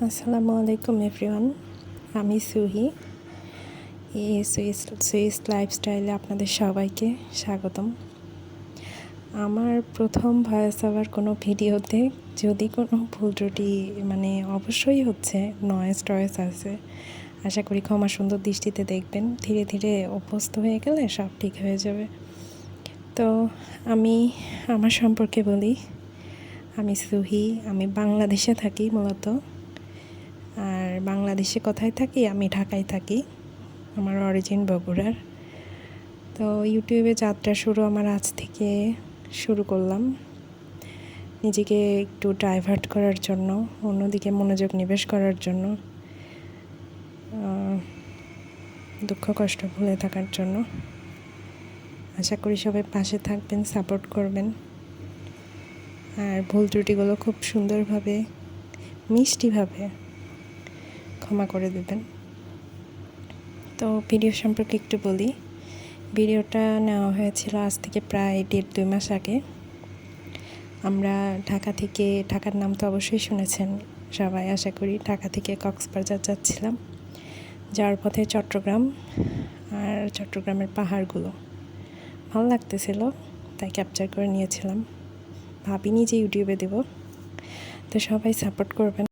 আসসালামু আলাইকুম এভরিওয়ান, আমি সুহি। এই সুইস লাইফস্টাইলে আপনাদের সবাইকে স্বাগতম। আমার প্রথম ভয়েস ওভার কোনো ভিডিওতে যদি কোনো ভুল ত্রুটি অবশ্যই হচ্ছে, নয়েজ আছে, আশা করি ক্ষমা সুন্দর দৃষ্টিতে দেখবেন। ধীরে ধীরে অভ্যস্ত হয়ে গেলে সব ঠিক হয়ে যাবে। তো আমি আমার সম্পর্কে বলি। আমি সুহি, আমি বাংলাদেশে থাকি মূলত। আর বাংলাদেশে কোথায় থাকি? আমি ঢাকায় থাকি। আমার অরিজিন বগুড়ার। তো ইউটিউবে যাত্রা শুরু আমার আজ থেকে শুরু করলাম, নিজেকে একটু ডাইভার্ট করার জন্য, অন্যদিকে মনোযোগ নিবেশ করার জন্য, দুঃখ কষ্ট ভুলে থাকার জন্য। আশা করি সবাই পাশে থাকবেন, সাপোর্ট করবেন, আর ভুল ত্রুটিগুলো খুব সুন্দরভাবে, মিষ্টিভাবে ক্ষমা করে দেবেন। তো ভিডিও সম্পর্কে একটু বলি। ভিডিওটা নেওয়া হয়েছিল আজ থেকে প্রায় 1.5-2 মাস আগে। আমরা ঢাকার নাম তো অবশ্যই শুনেছেন সবাই, আশা করি। ঢাকা থেকে কক্সবাজার যাচ্ছিলাম। যাওয়ার পথে চট্টগ্রাম, আর চট্টগ্রামের পাহাড়গুলো ভালো লাগতেছিল, তাই ক্যাপচার করে নিয়েছিলাম। ভাবিনি যে ইউটিউবে দেব। তো সবাই সাপোর্ট করবেন।